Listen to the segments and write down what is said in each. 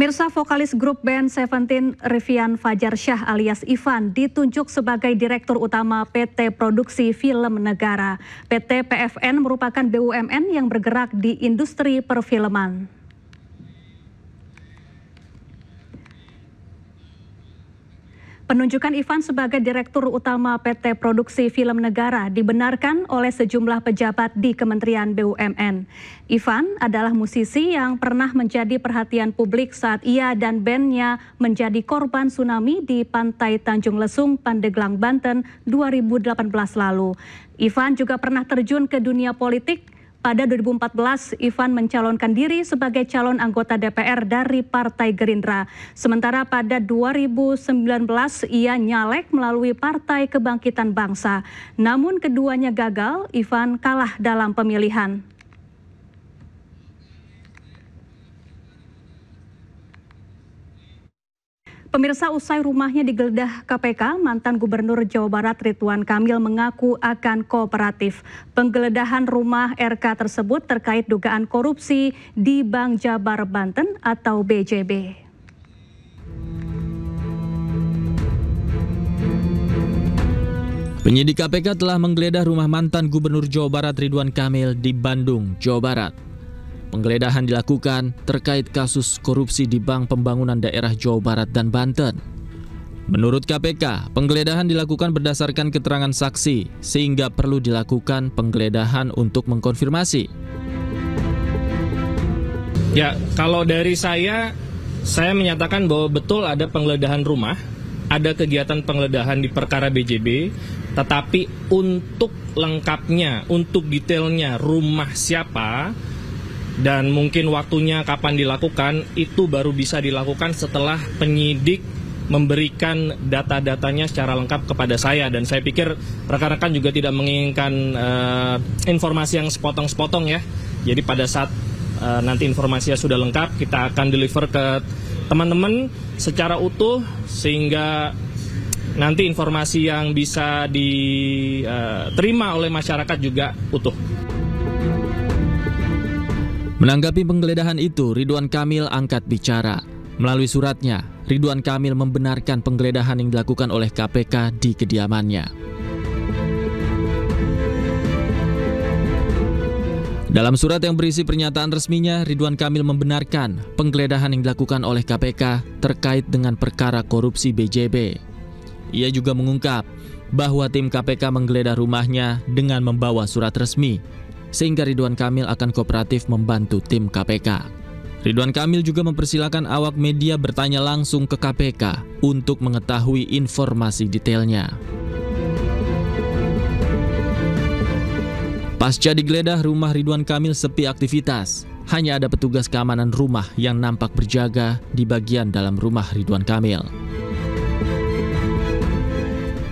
Pemirsa, vokalis grup band Seventeen Rivian Fajar Syah alias Ivan ditunjuk sebagai Direktur Utama PT Produksi Film Negara. PT PFN merupakan BUMN yang bergerak di industri perfilman. Penunjukan Ivan sebagai Direktur Utama PT Produksi Film Negara dibenarkan oleh sejumlah pejabat di Kementerian BUMN. Ivan adalah musisi yang pernah menjadi perhatian publik saat ia dan bandnya menjadi korban tsunami di Pantai Tanjung Lesung, Pandeglang, Banten 2018 lalu. Ivan juga pernah terjun ke dunia politik. Pada 2014, Ivan mencalonkan diri sebagai calon anggota DPR dari Partai Gerindra. Sementara pada 2019, ia nyalek melalui Partai Kebangkitan Bangsa. Namun keduanya gagal, Ivan kalah dalam pemilihan. Pemirsa, usai rumahnya digeledah KPK, mantan Gubernur Jawa Barat Ridwan Kamil mengaku akan kooperatif. Penggeledahan rumah RK tersebut terkait dugaan korupsi di Bank Jabar Banten atau BJB. Penyidik KPK telah menggeledah rumah mantan Gubernur Jawa Barat Ridwan Kamil di Bandung, Jawa Barat. Penggeledahan dilakukan terkait kasus korupsi di Bank Pembangunan Daerah Jawa Barat dan Banten. Menurut KPK, penggeledahan dilakukan berdasarkan keterangan saksi, sehingga perlu dilakukan penggeledahan untuk mengkonfirmasi. Ya, kalau dari saya menyatakan bahwa betul ada penggeledahan rumah, ada kegiatan penggeledahan di perkara BJB, tetapi untuk lengkapnya, untuk detailnya rumah siapa, dan mungkin waktunya kapan dilakukan, itu baru bisa dilakukan setelah penyidik memberikan data-datanya secara lengkap kepada saya. Dan saya pikir rekan-rekan juga tidak menginginkan informasi yang sepotong-sepotong ya. Jadi pada saat nanti informasinya sudah lengkap, kita akan deliver ke teman-teman secara utuh, sehingga nanti informasi yang bisa diterima oleh masyarakat juga utuh. Menanggapi penggeledahan itu, Ridwan Kamil angkat bicara. Melalui suratnya, Ridwan Kamil membenarkan penggeledahan yang dilakukan oleh KPK di kediamannya. Dalam surat yang berisi pernyataan resminya, Ridwan Kamil membenarkan penggeledahan yang dilakukan oleh KPK terkait dengan perkara korupsi BJB. Ia juga mengungkap bahwa tim KPK menggeledah rumahnya dengan membawa surat resmi, sehingga Ridwan Kamil akan kooperatif membantu tim KPK. Ridwan Kamil juga mempersilahkan awak media bertanya langsung ke KPK untuk mengetahui informasi detailnya. Pasca digeledah, rumah Ridwan Kamil sepi aktivitas. Hanya ada petugas keamanan rumah yang nampak berjaga di bagian dalam rumah Ridwan Kamil.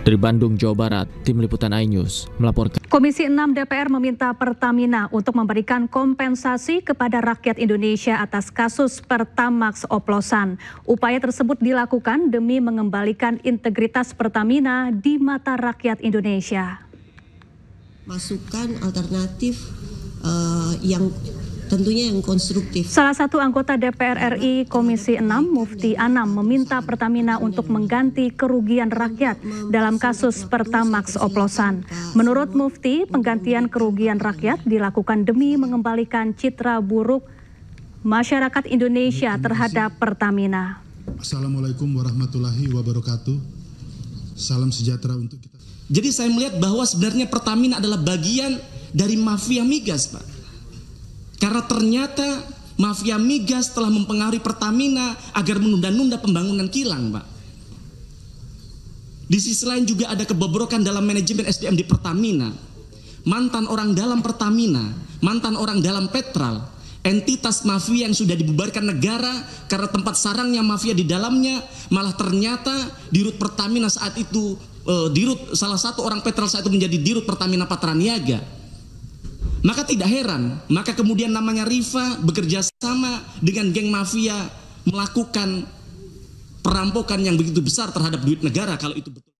Dari Bandung, Jawa Barat, Tim Liputan iNews melaporkan. Komisi 6 DPR meminta Pertamina untuk memberikan kompensasi kepada rakyat Indonesia atas kasus Pertamax oplosan. Upaya tersebut dilakukan demi mengembalikan integritas Pertamina di mata rakyat Indonesia. Masukan alternatif yang tentunya yang konstruktif. Salah satu anggota DPR RI Komisi 6, Mufti Anam, meminta Pertamina untuk mengganti kerugian rakyat dalam kasus Pertamax oplosan. Menurut Mufti, penggantian kerugian rakyat dilakukan demi mengembalikan citra buruk masyarakat Indonesia terhadap Pertamina. Assalamualaikum warahmatullahi wabarakatuh. Salam sejahtera untuk kita. Jadi saya melihat bahwa sebenarnya Pertamina adalah bagian dari mafia migas, Pak. Karena ternyata mafia migas telah mempengaruhi Pertamina agar menunda-nunda pembangunan kilang, Pak. Di sisi lain juga ada kebobrokan dalam manajemen SDM di Pertamina. Mantan orang dalam Pertamina, mantan orang dalam Petral, entitas mafia yang sudah dibubarkan negara karena tempat sarangnya mafia di dalamnya, malah ternyata dirut Pertamina saat itu, salah satu orang Petral saat itu menjadi dirut Pertamina Patraniaga. Maka tidak heran, maka kemudian namanya Riva bekerja sama dengan geng mafia melakukan perampokan yang begitu besar terhadap duit negara kalau itu betul.